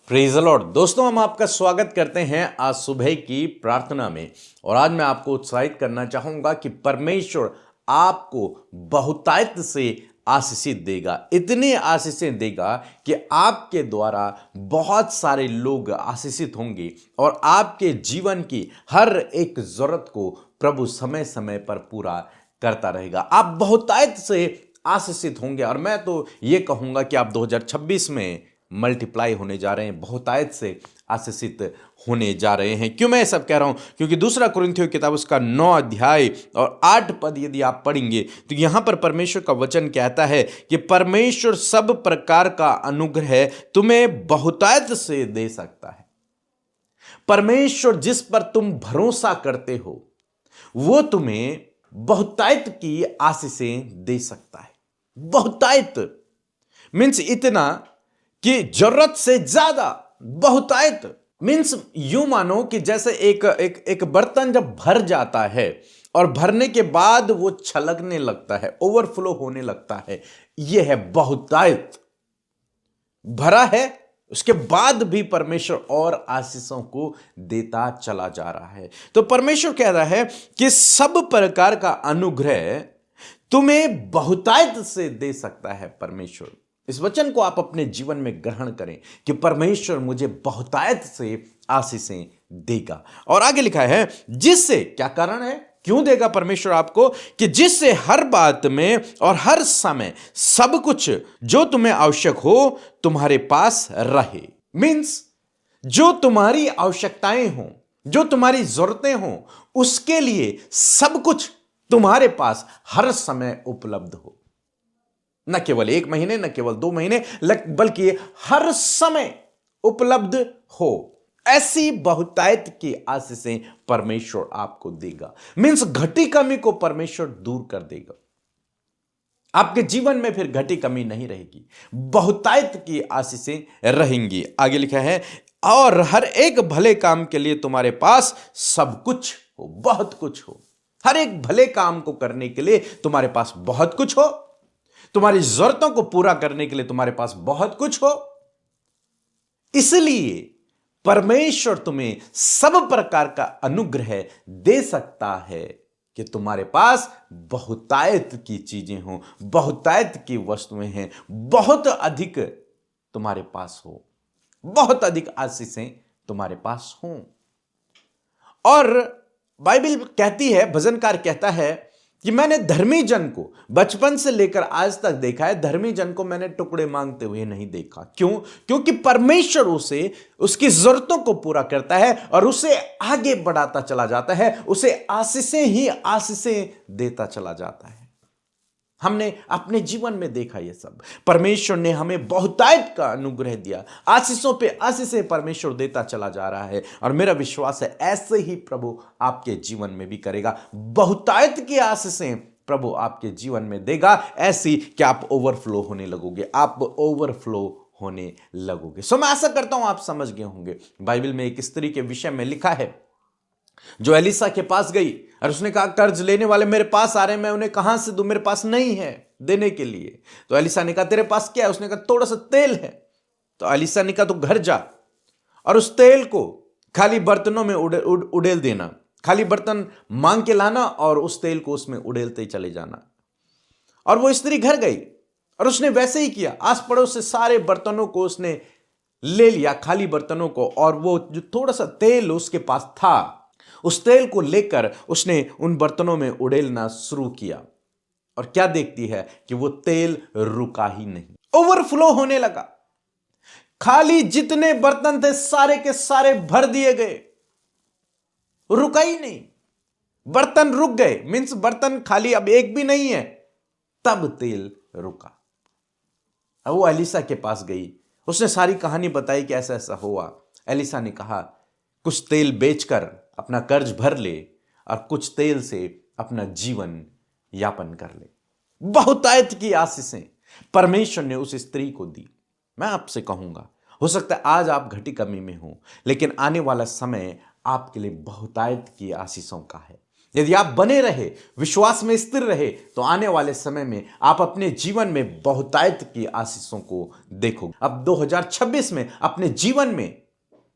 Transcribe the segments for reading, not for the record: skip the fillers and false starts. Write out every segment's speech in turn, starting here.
Praise the Lord. दोस्तों, हम आपका स्वागत करते हैं आज सुबह की प्रार्थना में। और आज मैं आपको उत्साहित करना चाहूंगा कि परमेश्वर आपको बहुतायत से आशीषित देगा, इतनी आशीषें देगा कि आपके द्वारा बहुत सारे लोग आशीषित होंगे और आपके जीवन की हर एक जरूरत को प्रभु समय समय पर पूरा करता रहेगा। आप बहुतायत से आशीषित होंगे और मैं तो ये कहूंगा कि आप 2026 में मल्टीप्लाई होने जा रहे हैं, बहुतायत से आशीषित होने जा रहे हैं। क्यों मैं सब कह रहा हूं? क्योंकि दूसरा कुरिन्थियों की किताब उसका 9 अध्याय और 8 पद यदि आप पढ़ेंगे तो यहां पर परमेश्वर का वचन कहता है कि परमेश्वर सब प्रकार का अनुग्रह तुम्हें बहुतायत से दे सकता है। परमेश्वर जिस पर तुम भरोसा करते हो वो तुम्हें बहुतायत की आशीषें दे सकता है। बहुतायत मीन्स इतना कि जरूरत से ज्यादा। बहुतायत मीन्स यूं मानो कि जैसे एक बर्तन जब भर जाता है और भरने के बाद वो छलकने लगता है, ओवरफ्लो होने लगता है, यह है बहुतायत। भरा है, उसके बाद भी परमेश्वर और आशीषों को देता चला जा रहा है। तो परमेश्वर कह रहा है कि सब प्रकार का अनुग्रह तुम्हें बहुतायत से दे सकता है परमेश्वर। इस वचन को आप अपने जीवन में ग्रहण करें कि परमेश्वर मुझे बहुतायत से आशीषें देगा। और आगे लिखा है जिससे, क्या कारण है, क्यों देगा परमेश्वर आपको? कि जिससे हर बात में और हर समय सब कुछ जो तुम्हें आवश्यक हो तुम्हारे पास रहे। मीन्स जो तुम्हारी आवश्यकताएं हो, जो तुम्हारी जरूरतें हो, उसके लिए सब कुछ तुम्हारे पास हर समय उपलब्ध हो। न केवल 1 महीने, न केवल 2 महीने, बल्कि हर समय उपलब्ध हो। ऐसी बहुतायत की आशीषें परमेश्वर आपको देगा। मीन्स घटी कमी को परमेश्वर दूर कर देगा। आपके जीवन में फिर घटी कमी नहीं रहेगी, बहुतायत की आशीषें रहेंगी। आगे लिखा है और हर एक भले काम के लिए तुम्हारे पास सब कुछ हो, बहुत कुछ हो। हर एक भले काम को करने के लिए तुम्हारे पास बहुत कुछ हो, तुम्हारी जरूरतों को पूरा करने के लिए तुम्हारे पास बहुत कुछ हो। इसलिए परमेश्वर तुम्हें सब प्रकार का अनुग्रह दे सकता है कि तुम्हारे पास बहुतायत की चीजें हो, बहुतायत की वस्तुएं हैं, बहुत अधिक तुम्हारे पास हो, बहुत अधिक आशीषें तुम्हारे पास हों। और बाइबल कहती है, भजनकार कहता है कि मैंने धर्मी जन को बचपन से लेकर आज तक देखा है, धर्मी जन को मैंने टुकड़े मांगते हुए नहीं देखा। क्यों? क्योंकि परमेश्वर उसे उसकी जरूरतों को पूरा करता है और उसे आगे बढ़ाता चला जाता है, उसे आशीषें ही आशीषें देता चला जाता है। हमने अपने जीवन में देखा यह सब। परमेश्वर ने हमें बहुतायत का अनुग्रह दिया, आशीषों पे आशीषें परमेश्वर देता चला जा रहा है। और मेरा विश्वास है ऐसे ही प्रभु आपके जीवन में भी करेगा। बहुतायत की आशीषें प्रभु आपके जीवन में देगा, ऐसी कि आप ओवरफ्लो होने लगोगे, आप ओवरफ्लो होने लगोगे। सो मैं आशा करता हूं आप समझ गए होंगे। बाइबल में एक स्त्री के विषय में लिखा है जो एलिसा के पास गई और उसने कहा कर्ज लेने वाले मेरे पास आ रहे हैं, मैं उन्हें कहां से दूं, मेरे पास नहीं है देने के लिए। तो एलिसा ने कहा तेरे पास क्या है? उसने कहा थोड़ा सा तेल है। तो एलिसा ने कहा तो घर जा और उस तेल को खाली बर्तनों में उड़ेल देना, खाली बर्तन मांग के लाना और उस तेल को उसमें उड़ेलते चले जाना। और वो स्त्री घर गई और उसने वैसे ही किया। आस पड़ोस से सारे बर्तनों को उसने ले लिया, खाली बर्तनों को, और वो जो थोड़ा सा तेल उसके पास था उस तेल को लेकर उसने उन बर्तनों में उड़ेलना शुरू किया। और क्या देखती है कि वो तेल रुका ही नहीं, ओवरफ्लो होने लगा। खाली जितने बर्तन थे सारे के सारे भर दिए गए, रुका ही नहीं। बर्तन रुक गए, मीन्स बर्तन खाली अब एक भी नहीं है, तब तेल रुका। अब वो एलिसा के पास गई, उसने सारी कहानी बताई कि ऐसा ऐसा हुआ। एलिसा ने कहा कुछ तेल बेचकर अपना कर्ज भर ले और कुछ तेल से अपना जीवन यापन कर ले। बहुतायत की आशीषें परमेश्वर ने उस स्त्री को दी। मैं आपसे कहूंगा, हो सकता है आज आप घटी कमी में हो, लेकिन आने वाला समय आपके लिए बहुतायत की आशीषों का है। यदि आप बने रहे, विश्वास में स्थिर रहे, तो आने वाले समय में आप अपने जीवन में बहुतायत की आशीषों को देखोगे। अब 2026 में अपने जीवन में,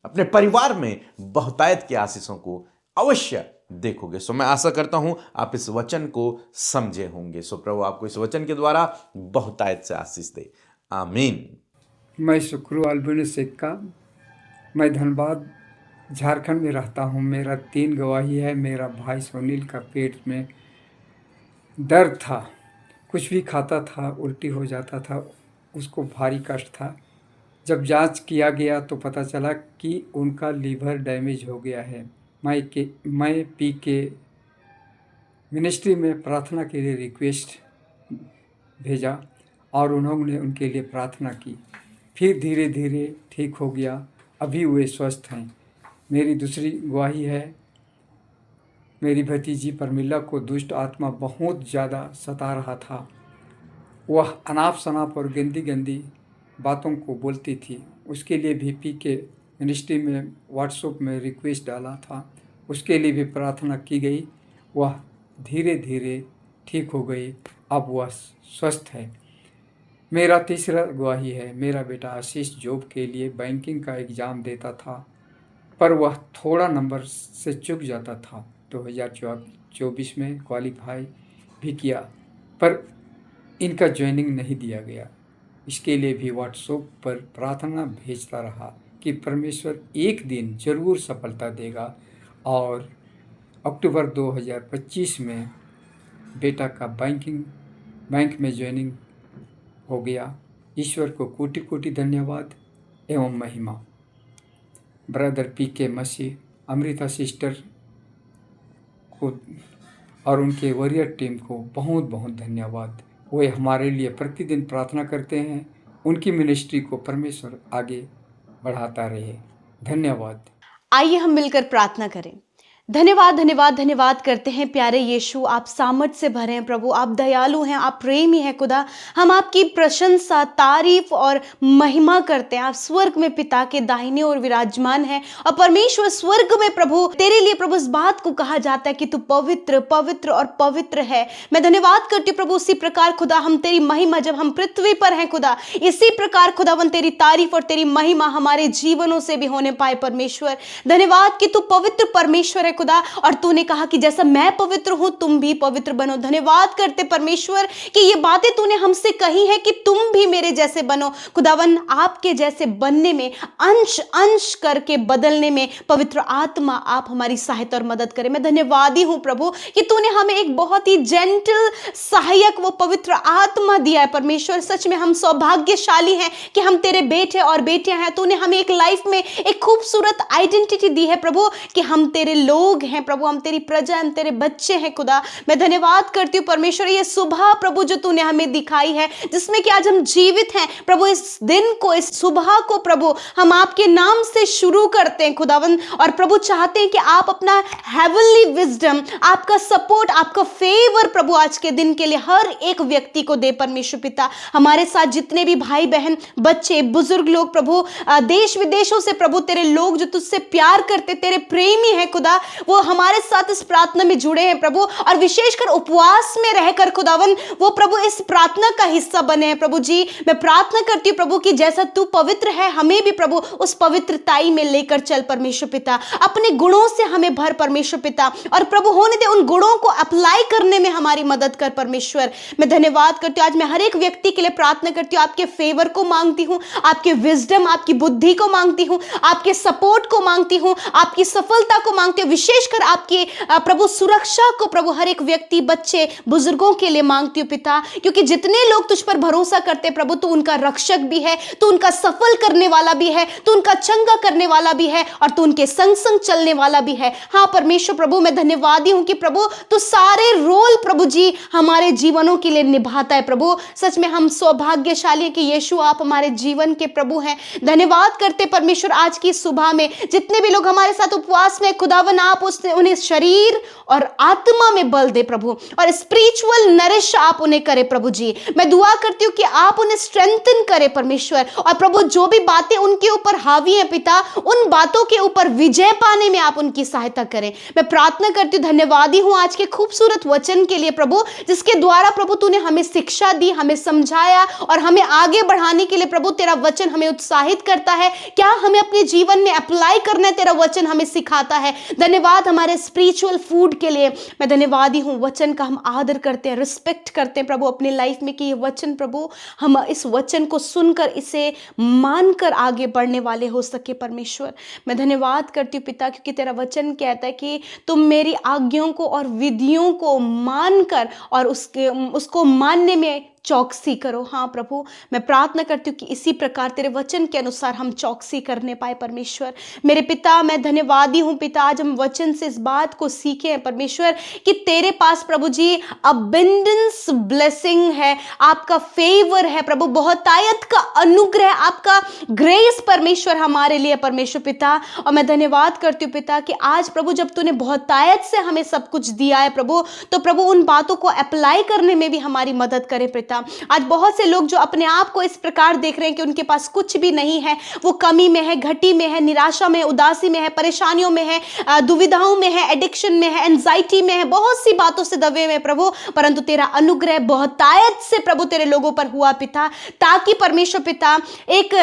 अपने परिवार में बहुतायत की आशीषों को अवश्य देखोगे। सो मैं आशा करता हूं आप इस वचन को समझे होंगे। सो प्रभु आपको इस वचन के द्वारा बहुतायत से आशीष दे। आमीन। मैं शुक्रू अल्बिनो सिक्का, मैं धनबाद झारखंड में रहता हूँ। मेरा 3 गवाही है। मेरा भाई सुनील का पेट में दर्द था, कुछ भी खाता था उल्टी हो जाता था, उसको भारी कष्ट था। जब जांच किया गया तो पता चला कि उनका लीवर डैमेज हो गया है। मैं पीके मिनिस्ट्री में प्रार्थना के लिए रिक्वेस्ट भेजा और उन्होंने उनके लिए प्रार्थना की। फिर धीरे धीरे ठीक हो गया, अभी वे स्वस्थ हैं। मेरी दूसरी गवाही है, मेरी भतीजी परमिला को दुष्ट आत्मा बहुत ज़्यादा सता रहा था। वह अनाप शनाप और गंदी गंदी बातों को बोलती थी। उसके लिए भी पीके मिनिस्ट्री में व्हाट्सएप में रिक्वेस्ट डाला था, उसके लिए भी प्रार्थना की गई। वह धीरे धीरे ठीक हो गई, अब वह स्वस्थ है। मेरा तीसरा गवाही है, मेरा बेटा आशीष जॉब के लिए बैंकिंग का एग्ज़ाम देता था, पर वह थोड़ा नंबर से चूक जाता था। 2024 में क्वालिफाई भी किया, पर इनका ज्वाइनिंग नहीं दिया गया। इसके लिए भी व्हाट्सएप पर प्रार्थना भेजता रहा कि परमेश्वर एक दिन ज़रूर सफलता देगा। और अक्टूबर 2025 में बेटा का बैंक में ज्वाइनिंग हो गया। ईश्वर को कोटि कोटि धन्यवाद एवं महिमा। ब्रदर पीके मसीह, अमृता सिस्टर को और उनके वॉरियर टीम को बहुत बहुत धन्यवाद। वे हमारे लिए प्रतिदिन प्रार्थना करते हैं। उनकी मिनिस्ट्री को परमेश्वर आगे बढ़ाता रहे। धन्यवाद। आइए हम मिलकर प्रार्थना करें। धन्यवाद धन्यवाद धन्यवाद करते हैं प्यारे यीशु, आप सामर्थ से भरे हैं प्रभु, आप दयालु हैं, आप प्रेमी हैं खुदा। हम आपकी प्रशंसा, तारीफ और महिमा करते हैं। आप स्वर्ग में पिता के दाहिने ओर विराजमान हैं और परमेश्वर स्वर्ग में प्रभु तेरे लिए प्रभु इस बात को कहा जाता है कि तू पवित्र पवित्र और पवित्र है। मैं धन्यवाद करती हूँ प्रभु, उसी प्रकार खुदा हम तेरी महिमा जब हम पृथ्वी पर हैं खुदा, इसी प्रकार खुदावन तेरी तारीफ और तेरी महिमा हमारे जीवनों से भी होने पाए। परमेश्वर धन्यवाद कि तू पवित्र परमेश्वर है खुदा, और तूने कहा कि जैसा मैं पवित्र हूं तुम भी पवित्र बनो। धन्यवाद करते परमेश्वर कि ये बातें तूने हमसे कही है कि तुम भी मेरे जैसे बनो। खुदावन आपके जैसे बनने में, अंश अंश करके बदलने में पवित्र आत्मा आप हमारी सहायता और मदद करें। मैं धन्यवादी हूं प्रभु कि तूने हमें एक बहुत ही जेंटल सहायक वो पवित्र आत्मा दिया है। परमेश्वर सच में हम सौभाग्यशाली हैं कि हम तेरे बेटे और बेटियां हैं। तूने हमें एक लाइफ में एक खूबसूरत आइडेंटिटी दी है प्रभु कि हम तेरे लोग हैं प्रभु, हम तेरी प्रजा, हम तेरे बच्चे हैं खुदा। मैं धन्यवाद करती हूँ परमेश्वर ये सुबह प्रभु जो तूने हमें दिखाई है, जिसमें कि आज हम जीवित हैं प्रभु। इस दिन को, इस सुबह को प्रभु हम आपके नाम से शुरू करते हैं खुदावन, और प्रभु चाहते हैं कि आप अपना हेवनली विजडम, आपका सपोर्ट, आपका फेवर प्रभु आज के दिन के लिए हर एक व्यक्ति को दे। परमेश्वर पिता हमारे साथ जितने भी भाई बहन, बच्चे, बुजुर्ग लोग प्रभु, देश विदेशों से प्रभु तेरे लोग जो तुझसे प्यार करते, तेरे प्रेमी हैं खुदा, वो हमारे साथ इस प्रार्थना में जुड़े हैं प्रभु, और विशेषकर उपवास में रहकर खुदावन वो प्रभु इस प्रार्थना का हिस्सा बने हैं प्रभु जी। मैं प्रार्थना करती हूँ प्रभु कि जैसा तू पवित्र है हमें भी प्रभु उस पवित्रताई में लेकर चल परमेश्वर पिता। अपने गुणों से हमें भर परमेश्वर पिता, और प्रभु होने दे उन गुणों को अप्लाई करने में हमारी मदद कर परमेश्वर। मैं धन्यवाद करती हूँ, आज मैं हर एक व्यक्ति के लिए प्रार्थना करती हूँ, आपके फेवर को मांगती हूँ, आपके विजडम, आपकी बुद्धि को मांगती हूँ, आपके सपोर्ट को मांगती हूँ, आपकी सफलता को मांगती हूँ, विशेषकर आपके प्रभु सुरक्षा को प्रभु हर एक व्यक्ति, बच्चे, बुजुर्गों के लिए मांगती हूँ पिता, क्योंकि जितने लोग तुझ पर भरोसा करते प्रभु तू उनका रक्षक भी है, तू उनका सफल करने वाला भी है, तू उनका चंगा करने वाला भी है, और तू उनके संग संग चलने वाला भी है। हाँ परमेश्वर प्रभु मैं धन्यवादी हूँ कि प्रभु तू सारे रोल प्रभु जी हमारे जीवनों के लिए निभाता है प्रभु। सच में हम सौभाग्यशाली हैं कि यीशु आप हमारे जीवन के प्रभु हैं। धन्यवाद करते परमेश्वर आज की सुबह में जितने भी लोग हमारे साथ उपवास में खुदावन आप उसने उन्हें शरीर और आत्मा में बल दे प्रभु, और स्पिरिचुअल नरिश आप उन्हें करे प्रभु जी। मैं दुआ करती हूँ कि आप उन्हें स्ट्रेंथन करें परमेश्वर, और प्रभु जो भी बातें उनके ऊपर हावी हैं पिता, उन बातों के ऊपर विजय पाने में आप उनकी सहायता करें। मैं प्रार्थना करती हूँ, धन्यवादी हूँ आज के खूबसूरत वचन के लिए प्रभु, जिसके द्वारा प्रभु तूने हमें शिक्षा दी, हमें समझाया और हमें आगे बढ़ाने के लिए प्रभु तेरा वचन हमें उत्साहित करता है, क्या हमें अपने जीवन में अप्लाई करना है, तेरा वचन हमें सिखाता है। धन्यवाद हमारे स्पिरिचुअल फूड के लिए। मैं धन्यवादी हूँ, वचन का हम आदर करते हैं, रिस्पेक्ट करते हैं प्रभु अपनी लाइफ में, कि ये वचन प्रभु हम इस वचन को सुनकर इसे मानकर आगे बढ़ने वाले हो सके परमेश्वर। मैं धन्यवाद करती हूँ पिता, क्योंकि तेरा वचन कहता है कि तुम मेरी आज्ञाओं को और विधियों को मानकर और उसको मानने में चौकसी करो। हाँ प्रभु, मैं प्रार्थना करती हूँ कि इसी प्रकार तेरे वचन के अनुसार हम चौकसी करने पाए परमेश्वर। मेरे पिता, मैं धन्यवादी हूँ पिता, आज हम वचन से इस बात को सीखे हैं परमेश्वर कि तेरे पास प्रभु जी अबंडेंस ब्लेसिंग है, आपका फेवर है प्रभु, बहुतायत का अनुग्रह, आपका ग्रेस परमेश्वर हमारे लिए परमेश्वर पिता। और मैं धन्यवाद करती हूँ पिता कि आज प्रभु जब तूने बहुतायत से हमें सब कुछ दिया है प्रभु, तो प्रभु उन बातों को अप्लाई करने में भी हमारी मदद करे पिता। आज बहुत से लोग जो अपने आप को इस प्रकार देख रहे हैं कि उनके पास कुछ भी नहीं है, वो कमी में है, घटी में है, निराशा में, उदासी में है, परेशानियों में है, दुविधाओं में है, एडिक्शन में है, एंजाइटी में है, बहुत सी बातों से दबे हुए प्रभु, परंतु तेरा अनुग्रह बहुतायत से प्रभु तेरे लोगों पर हुआ पिता, ताकि परमेश्वर पिता एक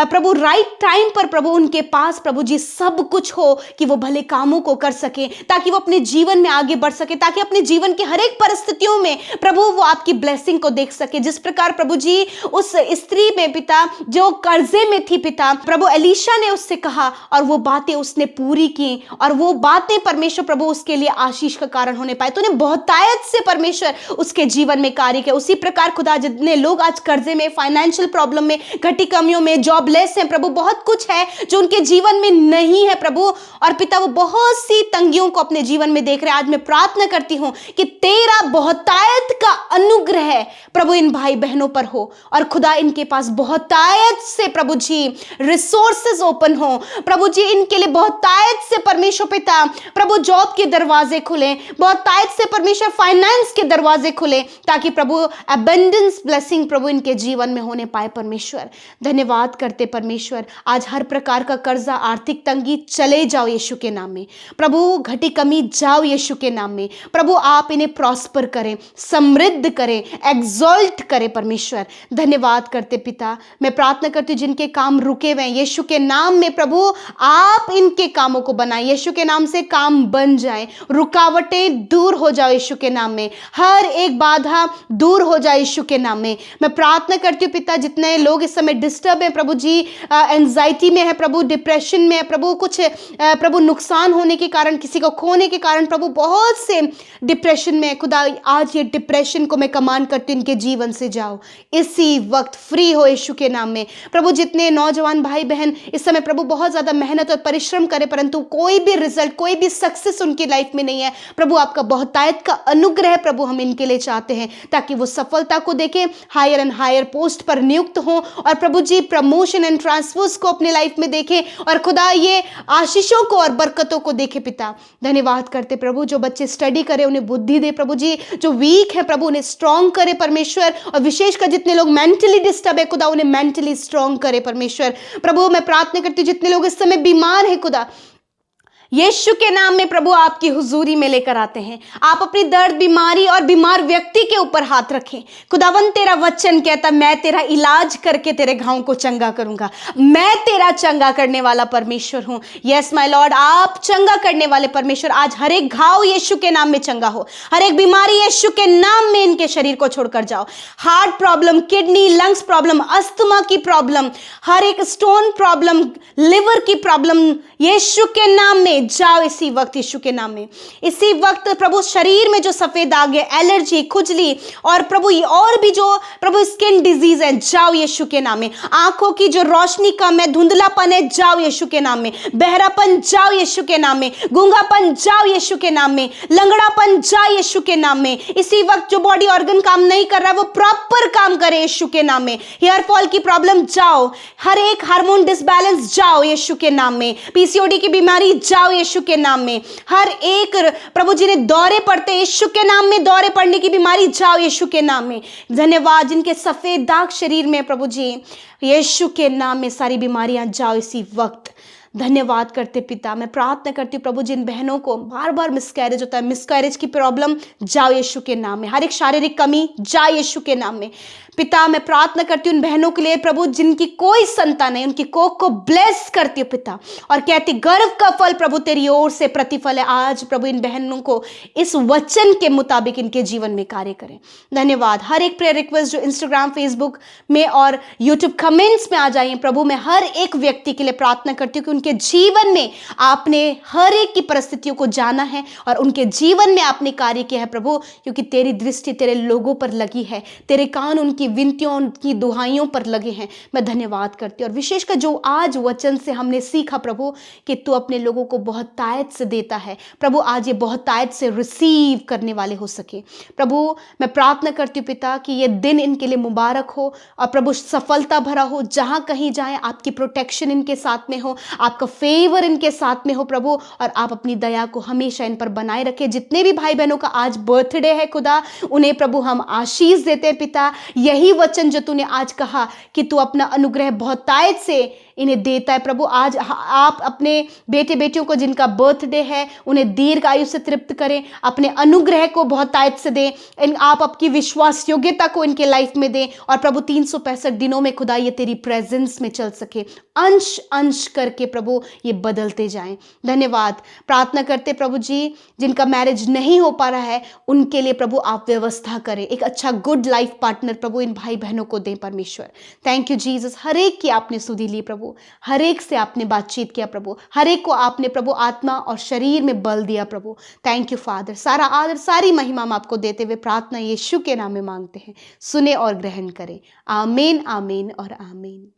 प्रभु राइट टाइम पर प्रभु उनके पास प्रभु जी सब कुछ हो कि वो भले कामों को कर सके, ताकि वो अपने जीवन में आगे बढ़ सके, ताकि अपने जीवन की हर एक परिस्थितियों में प्रभु वो आपकी ब्लेसिंग को देख सके। जिस प्रकार प्रभु जी उस स्त्री में पिता जो कर्जे में थी पिता, प्रभु एलीशा ने उससे कहा और वो बातें उसने पूरी की, और वो बातें परमेश्वर प्रभु उसके लिए आशीष का कारण होने पाए। तूने बहुतायत से परमेश्वर उसके जीवन में कार्य किया। उसी प्रकार खुदा, जितने लोग आज कर्जे में, फाइनेंशियल प्रॉब्लम में, घटी कमियों में, जॉबलेस हैं प्रभु, बहुत कुछ है जो उनके जीवन में नहीं है प्रभु, और पिता वो बहुत सी तंगियों को अपने जीवन में देख रहे हैं। आज मैं प्रार्थना करती हूं कि तेरा बहुतायत का अनुग्रह प्रभु इन भाई बहनों पर हो, और खुदा इनके पास बहुतायत से प्रभु जी रिसोर्सेज ओपन हो प्रभु जी, इनके लिए बहुतायत से परमेश्वर पिता प्रभु जॉब के दरवाजे खुले, बहुतायत से परमेश्वर फाइनेंस के दरवाजे खुले, ताकि प्रभु अबंडेंस ब्लेसिंग प्रभु इनके जीवन में होने पाए परमेश्वर। धन्यवाद करते परमेश्वर, आज हर प्रकार का कर्जा, आर्थिक तंगी चले जाओ यीशु के नाम में प्रभु, घटी कमी जाओ यीशु के नाम में प्रभु, आप इन्हें प्रॉस्पर करें, समृद्ध करें, एग्जॉल्ट करे परमेश्वर। धन्यवाद करते पिता, मैं प्रार्थना करती हूँ जिनके काम रुके हुए हैं यीशु के नाम में प्रभु, आप इनके कामों को बनाएं, यीशु के नाम से काम बन जाए, रुकावटें दूर हो जाए यीशु के नाम में, हर एक बाधा दूर हो जाए यीशु के नाम में। मैं प्रार्थना करती हूँ पिता, जितने लोग इस समय डिस्टर्ब हैं प्रभु जी, एंजाइटी में है प्रभु, डिप्रेशन में है प्रभु, कुछ प्रभु नुकसान होने के कारण, किसी को खोने के कारण प्रभु बहुत से डिप्रेशन में है खुदा, आज ये डिप्रेशन को मैं कमांड करती हूँ इनके जीवन से जाओ, इसी वक्त फ्री हो यीशु के नाम में प्रभु। जितने नौजवान भाई बहन इस समय प्रभु बहुत ज्यादा मेहनत और परिश्रम करे, परंतु कोई भी रिजल्ट, कोई भी सक्सेस उनकी लाइफ में नहीं है प्रभु, आपका बहुतायत का अनुग्रह प्रभु हम इनके लिए चाहते हैं, ताकि वो सफलता को देखें, हायर एंड हायर पोस्ट पर नियुक्त हो, और प्रभु जी प्रमोशन एंड ट्रांसफर्स को अपने लाइफ में देखें, और खुदा ये आशीषों को और बरकतों को देखे पिता। धन्यवाद करते प्रभु, जो बच्चे स्टडी करे उन्हें बुद्धि दे प्रभु जी, जो वीक है प्रभु उन्हें स्ट्रॉन्ग करे परमेश्वर, और विशेषकर जितने लोग मेंटली डिस्टर्ब है खुदा उन्हें मेंटली स्ट्रॉन्ग करे परमेश्वर। प्रभु मैं प्रार्थना करती हूँ जितने लोग इस समय बीमार हैं खुदा, यीशु के नाम में प्रभु आपकी हुजूरी में लेकर आते हैं। आप अपनी दर्द, बीमारी और बीमार व्यक्ति के ऊपर हाथ रखें। खुदावन तेरा वचन कहता, मैं तेरा इलाज करके तेरे घावों को चंगा करूंगा। मैं तेरा चंगा करने वाला परमेश्वर हूं। यस माय लॉर्ड, आप चंगा करने वाले परमेश्वर। आज हर एक घाव यीशु के नाम में चंगा हो, हर एक बीमारी यीशु के नाम में इनके शरीर को छोड़कर जाओ। Heart problem, kidney, lungs problem, asthma की प्रॉब्लम, हर एक स्टोन प्रॉब्लम, लिवर की प्रॉब्लम, यीशु के नाम में जाओ इसी वक्त, यीशु के नाम में इसी वक्त प्रभु। शरीर में जो सफेद दाग है, एलर्जी, खुजली और प्रभु और भी जो प्रभु स्किन डिजीज है, जाओ यीशु के नाम में। आंखों की जो रोशनी कम है, धुंधलापन है, जाओ यीशु के नाम में। बहरापन जाओ यीशु के नाम में। गूंगापन जाओ यीशु के नाम में। लंगड़ापन जाओ यीशु के नाम में। इसी वक्त जो बॉडी ऑर्गन काम नहीं कर रहा है वो प्रॉपर काम करे यीशु के नाम में। हेयर फॉल की प्रॉब्लम जाओ, हर एक हार्मोन डिसबैलेंस जाओ यीशु के नाम में। पीसीओडी की बीमारी जाओ जाओ यीशु के नाम में। हर एक प्रभु जिन्हें दौरे पड़ते हैं यीशु के नाम में, दौरे पड़ने की बीमारी जाओ यीशु के नाम में। धन्यवाद, जिनके सफेद दाग शरीर में प्रभु जी, यीशु के नाम में सारी बीमारियां जाओ इसी वक्त। धन्यवाद करते पिता, मैं प्रार्थना करती हूँ प्रभु जिन बहनों को बार बार मिसकैरेज होता है, मिसकैरेज की प्रॉब्लम जाओ यीशु के नाम में। हर एक शारीरिक कमी जाओ यीशु के नाम में। पिता मैं प्रार्थना करती हूँ उन बहनों के लिए प्रभु जिनकी कोई संतान नहीं, उनकी कोख को ब्लेस करती हूँ पिता, और कहती गर्व का फल प्रभु तेरी ओर से प्रतिफल है। आज प्रभु इन बहनों को इस वचन के मुताबिक इनके जीवन में कार्य करें। धन्यवाद। हर एक प्रेयर रिक्वेस्ट जो इंस्टाग्राम, फेसबुक में और यूट्यूब कमेंट्स में आ जाइए प्रभु, मैं हर एक व्यक्ति के लिए प्रार्थना करती हूँ कि उनके जीवन में आपने हर एक की परिस्थितियों को जाना है और उनके जीवन में आपने कार्य किया है प्रभु, क्योंकि तेरी दृष्टि तेरे लोगों पर लगी है, तेरे कान उनकी विनतियों, उनकी दुहाइयों पर लगे हैं। मैं धन्यवाद करती हूँ। और विशेषकर जो आज वचन से हमने सीखा प्रभु कि तू अपने लोगों को बहुत तायत से देता है प्रभु, आज ये बहुत तायत से रिसीव करने वाले हो सके प्रभु। मैं प्रार्थना करती हूँ पिता कि ये दिन इनके लिए मुबारक हो और प्रभु सफलता भरा हो। जहाँ कहीं जाएं आपकी प्रोटेक्शन इनके साथ में हो, आपका फेवर इनके साथ में हो प्रभु, और आप अपनी दया को हमेशा इन पर बनाए रखें। जितने भी भाई बहनों का आज बर्थडे है खुदा, उन्हें प्रभु हम आशीष देते हैं पिता। यही वचन जो तूने आज कहा कि तू अपना अनुग्रह बहुतायत से इन्हें देता है प्रभु, आज आप अपने बेटे बेटियों को जिनका बर्थडे है उन्हें दीर्घ आयु से तृप्त करें, अपने अनुग्रह को बहुतायत से दें, आप आपकी विश्वास योग्यता को इनके लाइफ में दें, और प्रभु 365 दिनों में खुदा ये तेरी प्रेजेंस में चल सके, अंश अंश करके प्रभु ये बदलते जाएं। धन्यवाद। प्रार्थना करते प्रभु जी जिनका मैरिज नहीं हो पा रहा है उनके लिए प्रभु आप व्यवस्था करें, एक अच्छा गुड लाइफ पार्टनर प्रभु इन भाई बहनों को दें परमेश्वर। Thank you Jesus. हर एक की आपने सुधि ली प्रभु, हर एक से आपने बातचीत किया प्रभु, हर एक को आपने प्रभु आत्मा और शरीर में बल दिया प्रभु। Thank you father. सारा आदर सारी महिमा हम आपको देते हुए प्रार्थना यीशु के नाम में मांगते हैं, सुने और ग्रहण करें। आमीन आमीन और आमीन।